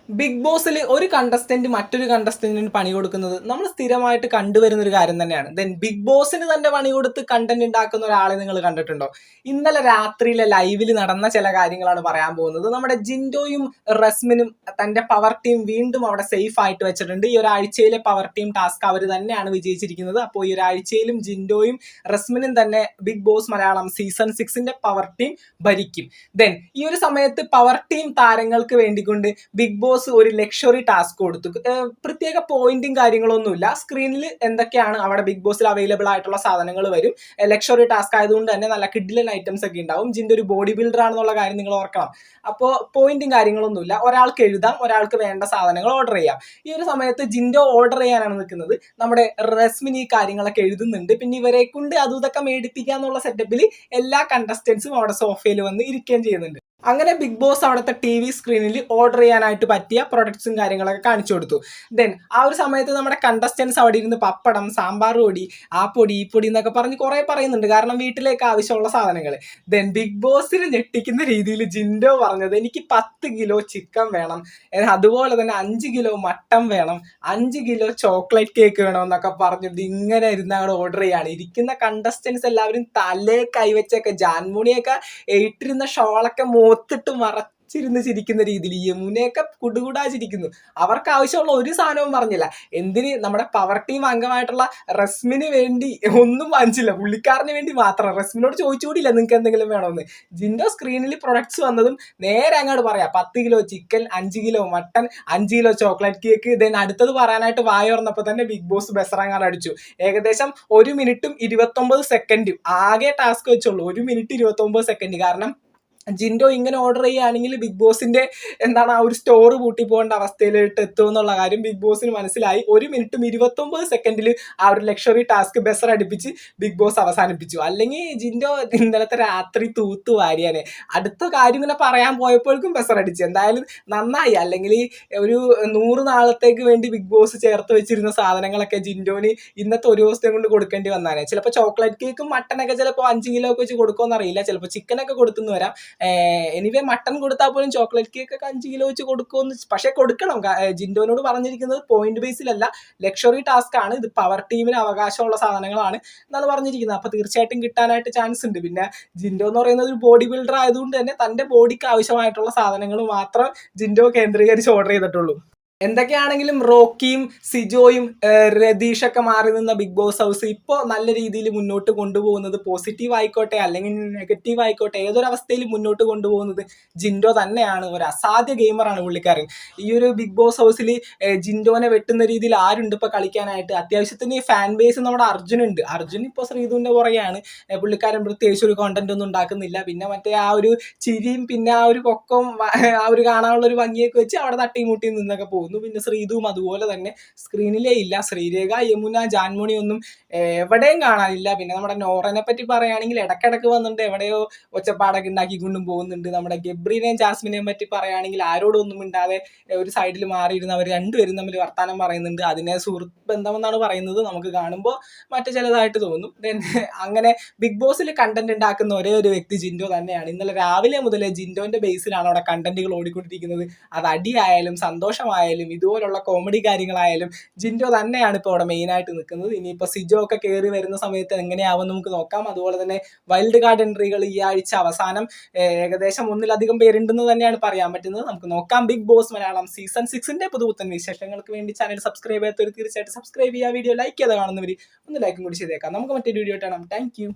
Big ബോസിൽ ഒരു contestant മറ്റൊരു കണ്ടസ്റ്റന്റിന് പണി കൊടുക്കുന്നത് നമ്മൾ സ്ഥിരമായിട്ട് കണ്ടുവരുന്ന ഒരു കാര്യം തന്നെയാണ്. ദെൻ ബിഗ് ബോസിന് തന്നെ പണി കൊടുത്ത് കണ്ടന്റ് ഉണ്ടാക്കുന്ന ഒരാളെ നിങ്ങൾ കണ്ടിട്ടുണ്ടോ? ഇന്നലെ രാത്രിയിലെ ലൈവിൽ നടന്ന ചില കാര്യങ്ങളാണ് പറയാൻ പോകുന്നത്. നമ്മുടെ ജിൻഡോയും റസ്മിനും തന്റെ പവർ ടീം വീണ്ടും അവിടെ സേഫ് ആയിട്ട് വെച്ചിട്ടുണ്ട്. ഈ ഒരാഴ്ചയിലെ പവർ ടീം ടാസ്ക് അവർ തന്നെയാണ് വിജയിച്ചിരിക്കുന്നത്. അപ്പോൾ ഈ ഒരാഴ്ചയിലും ജിൻഡോയും റസ്മിനും തന്നെ ബിഗ് ബോസ് മലയാളം സീസൺ 6ന്റെ പവർ ടീം ഭരിക്കും. ദെൻ ഈ ഒരു സമയത്ത് പവർ ടീം താരങ്ങൾക്ക് വേണ്ടിക്കൊണ്ട് ബിഗ് ബോസ് ഒരു ലക്ഷറി ടാസ്ക് കൊടുത്തു. പ്രത്യേക പോയിന്റും കാര്യങ്ങളൊന്നുമില്ല. സ്ക്രീനിൽ എന്തൊക്കെയാണ് അവിടെ ബിഗ് ബോസിൽ അവൈലബിൾ ആയിട്ടുള്ള സാധനങ്ങൾ വരും. ലക്ഷറി ടാസ്ക് ആയതുകൊണ്ട് തന്നെ നല്ല കിഡിലൻ ഐറ്റംസ് ഒക്കെ ഉണ്ടാവും. ജിന്റെ ഒരു ബോഡി ബിൽഡർ ആണെന്നുള്ള കാര്യം നിങ്ങൾ ഓർക്കണം. അപ്പോൾ പോയിന്റും കാര്യങ്ങളൊന്നുമില്ല. ഒരാൾക്ക് എഴുതാം, ഒരാൾക്ക് വേണ്ട സാധനങ്ങൾ ഓർഡർ ചെയ്യാം. ഈ ഒരു സമയത്ത് ജിൻഡോ ഓർഡർ ചെയ്യാനാണ് നിൽക്കുന്നത്. നമ്മുടെ റസ്മിൻ ഈ കാര്യങ്ങളൊക്കെ എഴുതുന്നുണ്ട്. പിന്നെ ഇവരെ കൊണ്ട് അതും ഇതൊക്കെ മേടിപ്പിക്കാന്നുള്ള സെറ്റപ്പിൽ എല്ലാ കണ്ടസ്റ്റൻസും അവിടെ സോഫയിൽ വന്ന് ഇരിക്കുകയും ചെയ്യുന്നുണ്ട്. അങ്ങനെ ബിഗ് ബോസ് അവിടുത്തെ TV സ്ക്രീനിൽ ഓർഡർ ചെയ്യാനായിട്ട് പറ്റിയ പ്രൊഡക്ട്സും കാര്യങ്ങളൊക്കെ കാണിച്ചു കൊടുത്തു. ദെൻ ആ ഒരു സമയത്ത് നമ്മുടെ കണ്ടസ്റ്റൻസ് അവിടെ ഇരുന്ന് പപ്പടം, സാമ്പാർ പൊടി, ആ പൊടി ഈ പൊടി എന്നൊക്കെ പറഞ്ഞ് കുറേ പറയുന്നുണ്ട്. കാരണം വീട്ടിലേക്ക് ആവശ്യമുള്ള സാധനങ്ങൾ. ദെൻ ബിഗ് ബോസിന് ഞെട്ടിക്കുന്ന രീതിയിൽ ജിൻഡോ പറഞ്ഞത് എനിക്ക് 10 കിലോ ചിക്കൻ വേണം, അതുപോലെ തന്നെ 5 കിലോ മട്ടൻ വേണം, 5 കിലോ ചോക്ലേറ്റ് കേക്ക് വേണം എന്നൊക്കെ പറഞ്ഞിട്ട് ഇങ്ങനെ ഇരുന്ന് അവിടെ ഓർഡർ ചെയ്യാണ്. ഇരിക്കുന്ന കണ്ടസ്റ്റൻസ് എല്ലാവരും തലേ കൈവച്ചൊക്കെ ജാൻമുണിയൊക്കെ ഇട്ടിരുന്ന ഷോളൊക്കെ ഒത്തിട്ട് മറച്ചിരുന്ന് ചിരിക്കുന്ന രീതിയിൽ യമുനയൊക്കെ കുടുകുടാ ചിരിക്കുന്നു. അവർക്ക് ആവശ്യമുള്ള ഒരു സാധനവും പറഞ്ഞില്ല. എന്തിന് നമ്മുടെ പവർ ടീം അംഗമായിട്ടുള്ള റസ്മിന് വേണ്ടി ഒന്നും വാങ്ങിച്ചില്ല, പുള്ളിക്കാരന് വേണ്ടി മാത്രം. റസ്മിനോട് ചോദിച്ചുകൂടിയില്ല നിങ്ങൾക്ക് എന്തെങ്കിലും വേണമെന്ന്. ജിൻഡോ സ്ക്രീനിൽ പ്രൊഡക്ട്സ് വന്നതും നേരെ അങ്ങോട്ട് പറയാം 10 kilo chicken, 5 kilo mutton, 5 kilo chocolate cake. Then അടുത്തത് പറയാനായിട്ട് വായ തുറന്നപ്പോൾ തന്നെ ബിഗ് ബോസ് ബെസറങ്ങാട് അടിച്ചു. ഏകദേശം 1 മിനിറ്റും 29 സെക്കൻഡും ആകെ ടാസ്ക് വെച്ചുള്ളൂ. 1 minute 29 second. കാരണം ജിൻഡോ ഇങ്ങനെ ഓർഡർ ചെയ്യുകയാണെങ്കിൽ ബിഗ് ബോസിന്റെ ആ ഒരു സ്റ്റോർ പൂട്ടി പോകേണ്ട അവസ്ഥയിലിട്ട് എത്തും എന്നുള്ള കാര്യം ബിഗ് ബോസിന് മനസ്സിലായി. 1 മിനിറ്റും 29 സെക്കൻഡിൽ ആ ഒരു ലക്ഷറി ടാസ്ക് ബെസർ അടുപ്പിച്ച് ബിഗ് ബോസ് അവസാനിപ്പിച്ചു. അല്ലെങ്കിൽ ജിൻഡോ ഇന്നലത്തെ രാത്രി തൂത്തു വാരിയാനെ. അടുത്ത കാര്യം ഇങ്ങനെ പറയാൻ പോയപ്പോഴേക്കും ബെസർ അടിച്ചു. എന്തായാലും നന്നായി. അല്ലെങ്കിൽ ഒരു 100 നാളത്തേക്ക് വേണ്ടി ബിഗ് ബോസ് ചേർത്ത് വെച്ചിരുന്ന സാധനങ്ങളൊക്കെ ജിൻഡോന് ഇന്നത്തെ ഒരു ദിവസത്തെ കൊണ്ട് കൊടുക്കേണ്ടി വന്നാനെ. ചിലപ്പോൾ ചോക്ലേറ്റ് കേക്കും മട്ടനൊക്കെ ചിലപ്പോൾ 5 കിലോ ഒക്കെ വെച്ച് കൊടുക്കുമെന്ന് അറിയില്ല. ചിലപ്പോൾ ചിക്കനൊക്കെ കൊടുത്തെന്ന് വരാം. എനിവേ മട്ടൺ കൊടുത്താൽ പോലും ചോക്ലേറ്റ് കേക്ക് ഒക്കെ 5 കിലോ വെച്ച് കൊടുക്കുമെന്ന്, പക്ഷെ കൊടുക്കണം. ജിൻഡോനോട് പറഞ്ഞിരിക്കുന്നത് പോയിന്റ് ബേസിലല്ല, ലക്ഷറി ടാസ്ക് ആണ്. ഇത് പവർ ടീമിന് അവകാശമുള്ള സാധനങ്ങളാണ് എന്നാണ് പറഞ്ഞിരിക്കുന്നത്. അപ്പൊ തീർച്ചയായിട്ടും കിട്ടാനായിട്ട് ചാൻസ് ഉണ്ട്. പിന്നെ ജിൻഡോ എന്ന് പറയുന്നത് ഒരു ബോഡി ബിൽഡർ ആയതുകൊണ്ട് തന്നെ തന്റെ ബോഡിക്ക് ആവശ്യമായിട്ടുള്ള സാധനങ്ങൾ മാത്രം ജിൻഡോ കേന്ദ്രീകരിച്ച് ഓർഡർ ചെയ്തിട്ടുള്ളൂ. എന്തൊക്കെയാണെങ്കിലും റോക്കിയും സിജോയും രതീഷൊക്കെ മാറി നിന്ന ബിഗ് ബോസ് ഹൗസ് ഇപ്പോൾ നല്ല രീതിയിൽ മുന്നോട്ട് കൊണ്ടുപോകുന്നത്, പോസിറ്റീവ് ആയിക്കോട്ടെ അല്ലെങ്കിൽ നെഗറ്റീവ് ആയിക്കോട്ടെ, ഏതൊരവസ്ഥയിലും മുന്നോട്ട് കൊണ്ടുപോകുന്നത് ജിൻഡോ തന്നെയാണ്. ഒരു അസാധ്യ ഗെയിമറാണ് പുള്ളിക്കാരൻ. ഈ ഒരു ബിഗ് ബോസ് ഹൗസിൽ ജിൻഡോനെ വെട്ടുന്ന രീതിയിൽ ആരുണ്ട് ഇപ്പോൾ കളിക്കാനായിട്ട്? അത്യാവശ്യത്തിന് ഫാൻ ബേസ് നമ്മുടെ അർജുനുണ്ട്. അർജുൻ ഇപ്പോൾ ശ്രീധുവിൻ്റെ പുറകെയാണ്. പുള്ളിക്കാരൻ പ്രത്യേകിച്ച് ഒരു കോണ്ടന്റ് ഒന്നും ഉണ്ടാക്കുന്നില്ല. പിന്നെ മറ്റേ ആ ഒരു ചിരിയും പിന്നെ ആ ഒരു പൊക്കവും ആ ഒരു കാണാനുള്ള ഒരു ഭംഗിയൊക്കെ വെച്ച് അവിടെ തട്ടിമുട്ടി നിന്നൊക്കെ പോകും. പിന്നെ ശ്രീധുവും അതുപോലെ തന്നെ സ്ക്രീനിലേ ഇല്ല. ശ്രീരേഖ, യമുന, ജാൻമണി ഒന്നും എവിടെയും കാണാനില്ല. പിന്നെ നമ്മുടെ നോറനെ പറ്റി പറയുകയാണെങ്കിൽ ഇടക്കിടക്ക് വന്നിട്ട് എവിടെയോ ഒച്ചപ്പാടൊക്കെ ഉണ്ടാക്കിക്കൊണ്ടും പോകുന്നുണ്ട്. നമ്മുടെ ഗബ്രീനെയും ജാസ്മിനെയും പറ്റി പറയുകയാണെങ്കിൽ ആരോടൊന്നും മിണ്ടാതെ ഒരു സൈഡിൽ മാറിയിരുന്ന് അവർ രണ്ടുപേരും തമ്മിൽ വർത്താനം പറയുന്നുണ്ട്. അതിനെ സുഹൃത്ത് ബന്ധമെന്നാണ് പറയുന്നത്. നമുക്ക് കാണുമ്പോൾ മറ്റു ചിലതായിട്ട് തോന്നും. അങ്ങനെ ബിഗ് ബോസിൽ കണ്ടന്റ് ഉണ്ടാക്കുന്ന ഒരേ ഒരു വ്യക്തി ജിൻഡോ തന്നെയാണ്. ഇന്നലെ രാവിലെ മുതലേ ജിൻഡോന്റെ ബേസിലാണ് അവിടെ കണ്ടന്റുകൾ ഓടിക്കൊണ്ടിരിക്കുന്നത്. അത് അടിയായാലും സന്തോഷമായാലും ഇതുപോലുള്ള കോമഡി കാര്യങ്ങളായാലും ജിൻഡോ തന്നെയാണ് ഇപ്പോൾ അവിടെ മെയിനായിട്ട് നിൽക്കുന്നത്. ഇനിയിപ്പോൾ സിജോ ഒക്കെ കയറി വരുന്ന സമയത്ത് എങ്ങനെയാവും നമുക്ക് നോക്കാം. അതുപോലെ തന്നെ വൈൽഡ് കാർഡ് എൻട്രികൾ ഈ ആഴ്ച അവസാനം ഏകദേശം 1-ലധികം പേരുണ്ടെന്ന് തന്നെയാണ് പറയാൻ പറ്റുന്നത്. നമുക്ക് നോക്കാം. ബിഗ് ബോസ് മലയാളം സീസൺ 6ന്റെ പുതുപുത്തൻ വിശേഷങ്ങൾക്ക് വേണ്ടി ചാനൽ സബ്സ്ക്രൈബ് ചെയ്യാത്തവർ തീർച്ചയായിട്ടും സബ്സ്ക്രൈബ് ചെയ്യുക. വീഡിയോ ലൈക്ക് ചെയ്ത് കാണുന്നവർ ഒന്ന് ലൈക്കും കൂടി ചെയ്തേക്കാം. നമുക്ക് മറ്റൊരു വീഡിയോ കാണാം. Thank you.